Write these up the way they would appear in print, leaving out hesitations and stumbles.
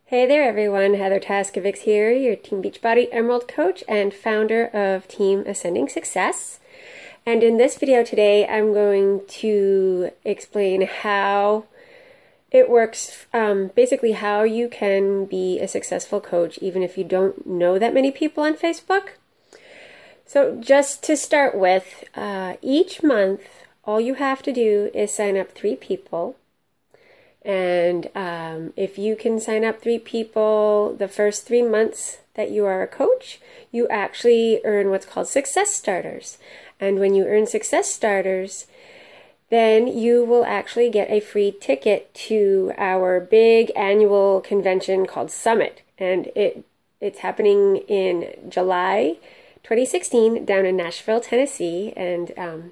Hey there everyone, Heather Taskovics here, your Team Beachbody Emerald Coach and founder of Team Ascending Success. And in this video today, I'm going to explain how it works, basically how you can be a successful coach even if you don't know that many people on Facebook. So just to start with, each month, all you have to do is sign up 3 people. And if you can sign up 3 people the first 3 months that you are a coach, you actually earn what's called success starters. And when you earn success starters, then you will actually get a free ticket to our big annual convention called Summit. And it's happening in July 2016 down in Nashville, Tennessee. And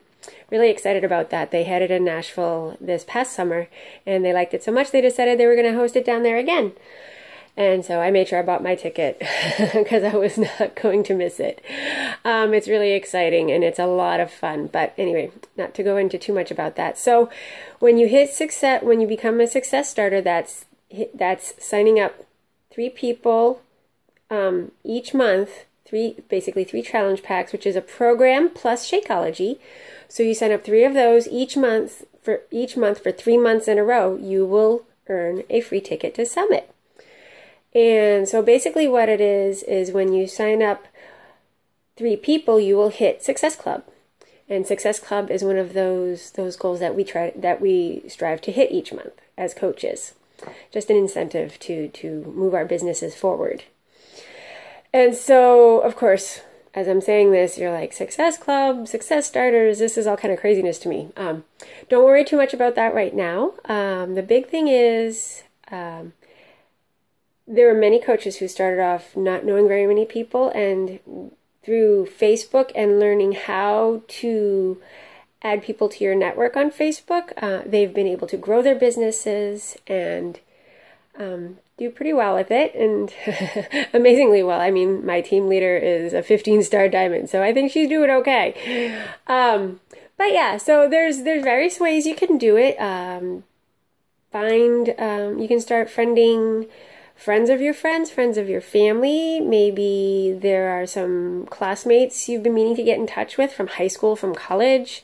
really excited about that. They had it in Nashville this past summer and they liked it so much they decided they were going to host it down there again. And so I made sure I bought my ticket because I was not going to miss it. It's really exciting and it's a lot of fun. But anyway, not to go into too much about that. So when you hit success, when you become a success starter, that's signing up 3 people each month, basically 3 challenge packs, which is a program plus Shakeology. So you sign up 3 of those each month for 3 months in a row, you will earn a free ticket to Summit. And so basically what it is when you sign up 3 people, you will hit Success Club. And Success Club is one of those goals that we strive to hit each month as coaches. Just an incentive to move our businesses forward. And so, of course, as I'm saying this, you're like, Success Club, Success Starters, this is all kind of craziness to me. Don't worry too much about that right now. The big thing is there are many coaches who started off not knowing very many people, and through Facebook and learning how to add people to your network on Facebook, they've been able to grow their businesses and do pretty well with it, and amazingly well. I mean, my team leader is a 15-star diamond, so I think she's doing okay. But yeah, so there's various ways you can do it. You can start friending friends of your friends, friends of your family. Maybe there are some classmates you've been meaning to get in touch with from high school, from college.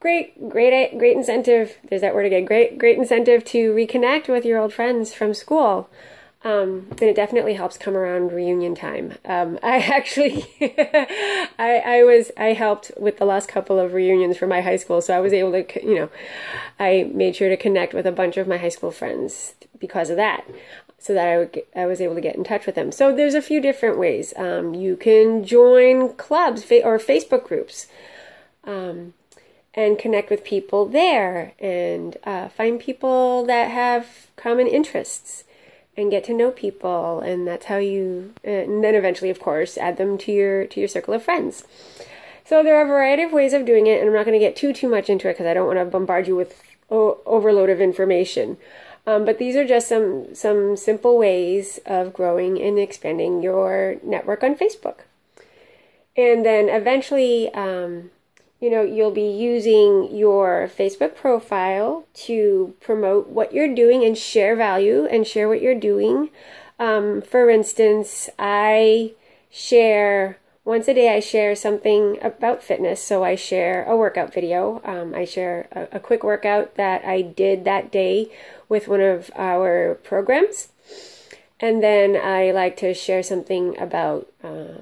Great incentive. There's that word again. Great incentive to reconnect with your old friends from school. And it definitely helps come around reunion time. I actually, I helped with the last couple of reunions for my high school. So I was able to, I made sure to connect with a bunch of my high school friends because of that, so that I was able to get in touch with them. So there's a few different ways. You can join clubs or Facebook groups. And connect with people there, and find people that have common interests and get to know people, and that's how you, and then eventually, of course, add them to your circle of friends. So there are a variety of ways of doing it, and I'm not going to get too much into it because I don't want to bombard you with overload of information. But these are just some simple ways of growing and expanding your network on Facebook. And then eventually, you'll be using your Facebook profile to promote what you're doing and share value and share what you're doing. For instance, once a day I share something about fitness. So I share a workout video. I share a quick workout that I did that day with one of our programs. And then I like to share something about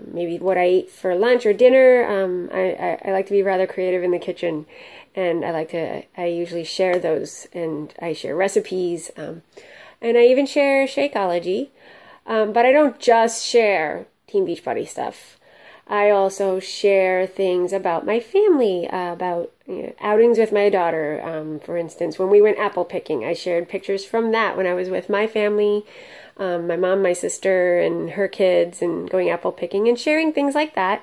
maybe what I ate for lunch or dinner. I like to be rather creative in the kitchen, and I usually share those, and I share recipes, and I even share Shakeology. But I don't just share Team Beachbody stuff. I also share things about my family, about outings with my daughter. For instance, when we went apple picking, I shared pictures from that when I was with my family. My mom, my sister, and her kids, and going apple picking and sharing things like that.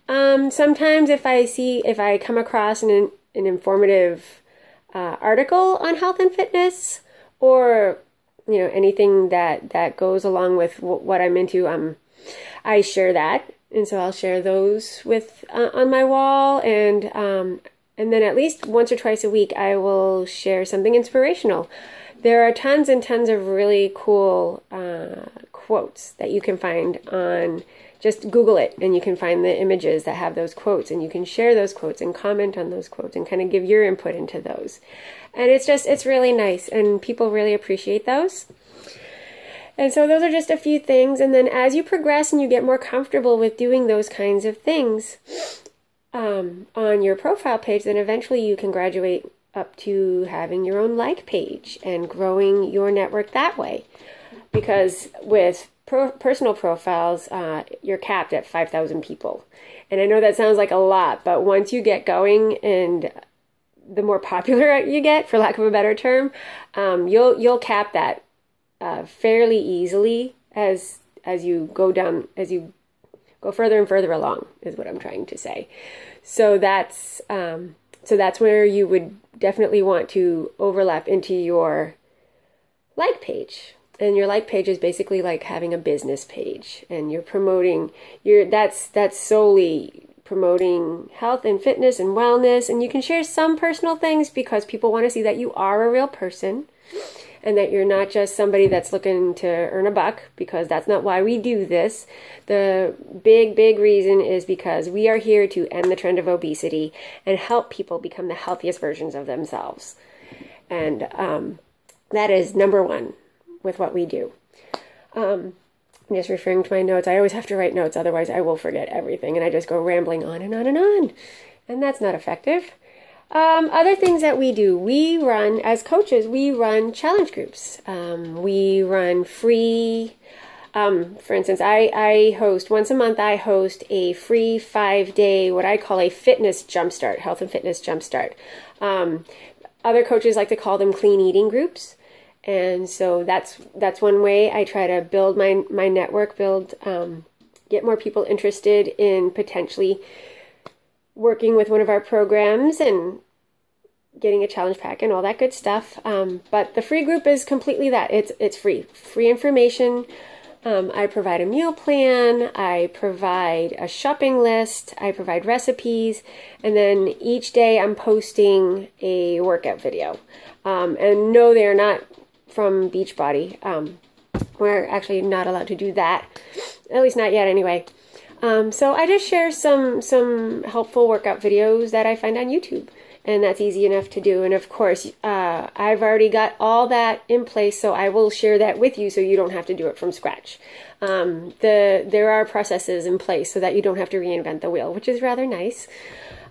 Sometimes if I come across an informative article on health and fitness, or anything that goes along with what I'm into, I share that, and so I'll share those on my wall, and then at least once or twice a week I will share something inspirational. There are tons and tons of really cool quotes that you can find on, just Google it and you can find the images that have those quotes, and you can share those quotes and comment on those quotes and kind of give your input into those. And it's really nice, and people really appreciate those. And so those are just a few things. And then as you progress and you get more comfortable with doing those kinds of things on your profile page, then eventually you can graduate up to having your own like page and growing your network that way. Because with personal profiles, you're capped at 5,000 people. And I know that sounds like a lot, but once you get going and the more popular you get, for lack of a better term, you'll cap that fairly easily as you go down, as you go further and further along, is what I'm trying to say. So that's where you would definitely want to overlap into your like page. And your like page is basically like having a business page, and you're promoting that's solely promoting health and fitness and wellness, and you can share some personal things because people want to see that you are a real person and that you're not just somebody that's looking to earn a buck, because that's not why we do this. The big reason is because we are here to end the trend of obesity and help people become the healthiest versions of themselves. And that is number one with what we do. I'm just referring to my notes. I always have to write notes, otherwise I will forget everything and I just go rambling on and on and on. And that's not effective. Other things that we do, we run, as coaches, we run challenge groups. We run free, for instance, I host, once a month, I host a free 5-day, what I call a fitness jumpstart, health and fitness jumpstart. Other coaches like to call them clean eating groups. And so that's one way I try to build my network, get more people interested in potentially working with one of our programs and getting a challenge pack and all that good stuff. But the free group is completely that. It's free information. I provide a meal plan. I provide a shopping list. I provide recipes. And then each day I'm posting a workout video. And no, they're not from Beachbody. We're actually not allowed to do that. At least not yet anyway. So I just share some helpful workout videos that I find on YouTube, and that's easy enough to do. And of course, I've already got all that in place, so I will share that with you so you don't have to do it from scratch. There are processes in place so that you don't have to reinvent the wheel, which is rather nice.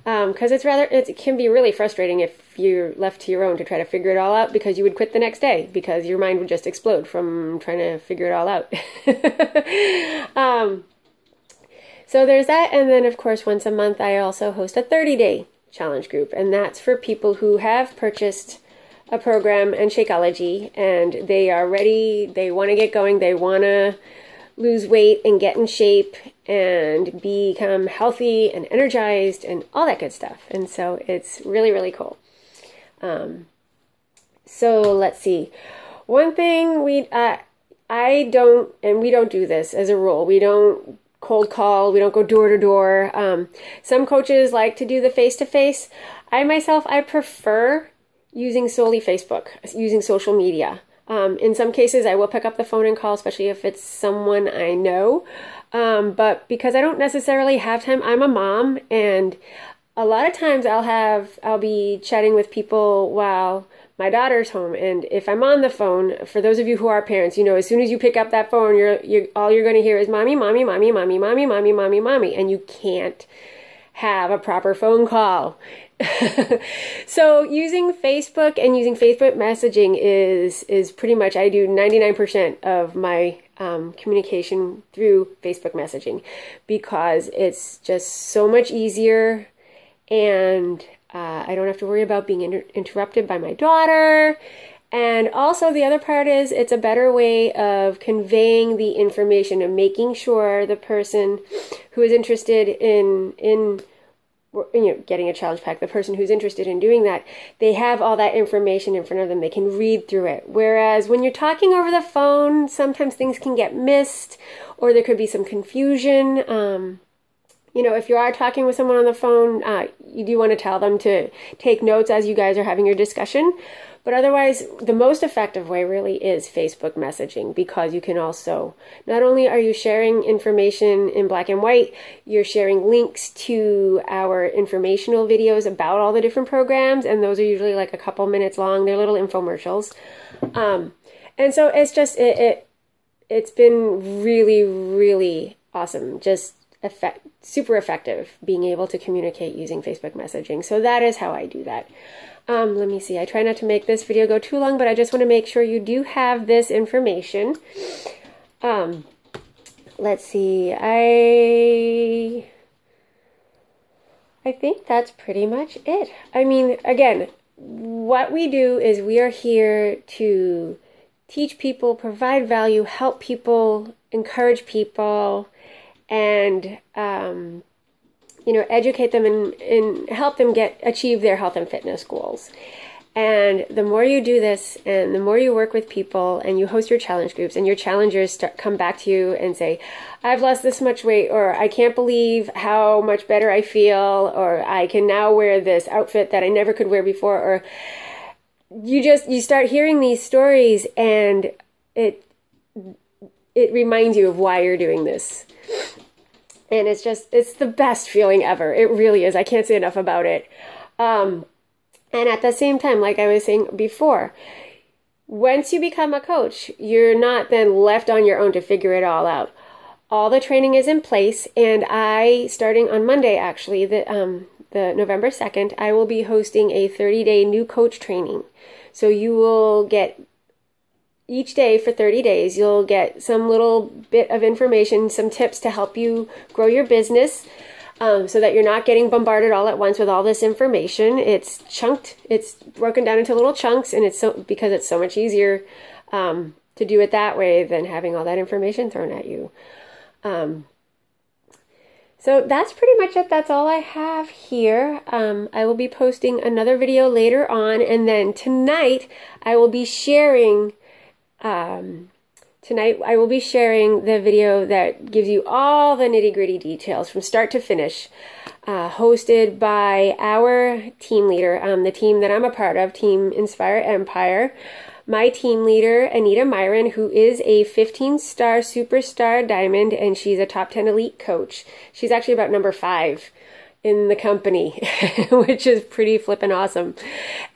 Because it can be really frustrating if you're left to your own to try to figure it all out, because you would quit the next day because your mind would just explode from trying to figure it all out. So there's that. And then of course, once a month, I also host a 30-day challenge group. And that's for people who have purchased a program in Shakeology and they are ready. They want to get going. They want to lose weight and get in shape and become healthy and energized and all that good stuff. And so it's really, really cool. So let's see. One thing we don't do this as a rule. We don't cold call. We don't go door to door. Some coaches like to do the face-to-face. I prefer using solely Facebook, using social media. In some cases, I will pick up the phone and call, especially if it's someone I know. But because I don't necessarily have time, I'm a mom, and a lot of times I'll be chatting with people while my daughter's home. And if I'm on the phone, for those of you who are parents, you know, as soon as you pick up that phone, all you're going to hear is mommy, mommy, mommy, mommy, mommy, mommy, mommy, mommy, and you can't have a proper phone call. So using Facebook and using Facebook messaging is pretty much, I do 99% of my communication through Facebook messaging, because it's just so much easier, and I don't have to worry about being interrupted by my daughter. And also the other part is it's a better way of conveying the information and making sure the person who is interested in getting a challenge pack, the person who's interested in doing that, they have all that information in front of them. They can read through it. Whereas when you're talking over the phone, sometimes things can get missed, or there could be some confusion. If you are talking with someone on the phone, you do want to tell them to take notes as you guys are having your discussion. But otherwise, the most effective way really is Facebook messaging, because you can also, not only are you sharing information in black and white, you're sharing links to our informational videos about all the different programs, and those are usually like a couple minutes long. They're little infomercials. And so it's just, it's been really, really awesome. Just super effective being able to communicate using Facebook messaging. So that is how I do that. Let me see. I try not to make this video go too long, but I just want to make sure you do have this information. Let's see. I think that's pretty much it. I mean, again, what we do is we are here to teach people, provide value, help people, encourage people, and you know, educate them and help them achieve their health and fitness goals. And the more you do this, and the more you work with people, and you host your challenge groups, and your challengers come back to you and say, I've lost this much weight, or I can't believe how much better I feel, or I can now wear this outfit that I never could wear before, or you start hearing these stories, and it reminds you of why you're doing this. And it's the best feeling ever. It really is. I can't say enough about it. And at the same time, like I was saying before, once you become a coach, you're not then left on your own to figure it all out. All the training is in place, and starting on Monday, actually, the November 2nd, I will be hosting a 30-day new coach training. So you will get, each day for 30 days, you'll get some little bit of information, some tips to help you grow your business, so that you're not getting bombarded all at once with all this information. It's chunked, it's broken down into little chunks, and because it's so much easier to do it that way than having all that information thrown at you. So that's pretty much it. That's all I have here. I will be posting another video later on, and then tonight I will be sharing the video that gives you all the nitty-gritty details from start to finish, hosted by our team leader, the team that I'm a part of, Team Inspire Empire. My team leader, Anita Myron, who is a 15-star superstar diamond, and she's a top 10 elite coach. She's actually about number 5 in the company, which is pretty flippin' awesome.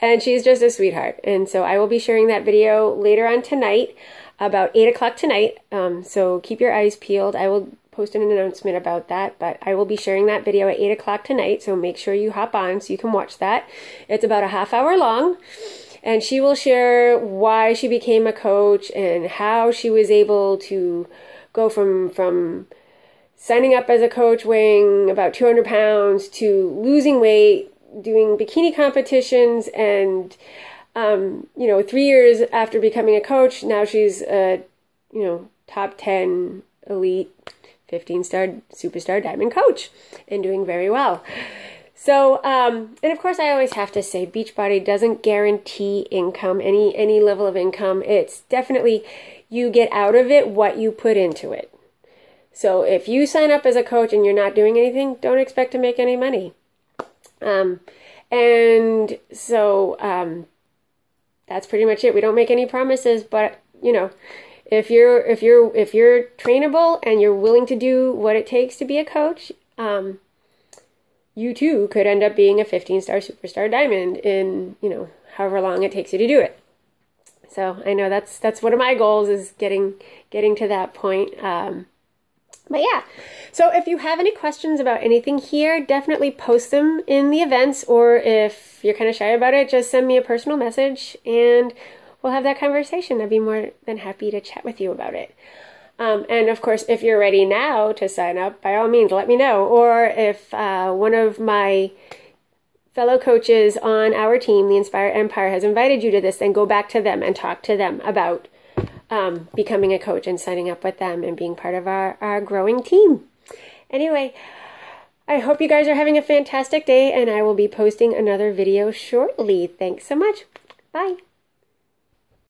And she's just a sweetheart. And so I will be sharing that video later on tonight, about 8 o'clock tonight. So keep your eyes peeled. I will post an announcement about that, but I will be sharing that video at 8 o'clock tonight. So make sure you hop on so you can watch that. It's about a half hour long. And she will share why she became a coach and how she was able to go from signing up as a coach weighing about 200 pounds to losing weight, doing bikini competitions, and, 3 years after becoming a coach, now she's a, top 10 elite 15-star superstar diamond coach and doing very well. So, and of course I always have to say, Beachbody doesn't guarantee income, any level of income. It's definitely, you get out of it what you put into it. So if you sign up as a coach and you're not doing anything, don't expect to make any money. And so, that's pretty much it. We don't make any promises, but if you're trainable and you're willing to do what it takes to be a coach, you too could end up being a 15-star superstar diamond in, however long it takes you to do it. So I know that's one of my goals, is getting to that point. But yeah, so if you have any questions about anything here, definitely post them in the events, or if you're kind of shy about it, just send me a personal message and we'll have that conversation. I'd be more than happy to chat with you about it. And of course, if you're ready now to sign up, by all means, let me know. Or if one of my fellow coaches on our team, the Inspire Empire, has invited you to this, then go back to them and talk to them about becoming a coach and signing up with them and being part of our growing team. Anyway, I hope you guys are having a fantastic day, and I will be posting another video shortly. Thanks so much. Bye.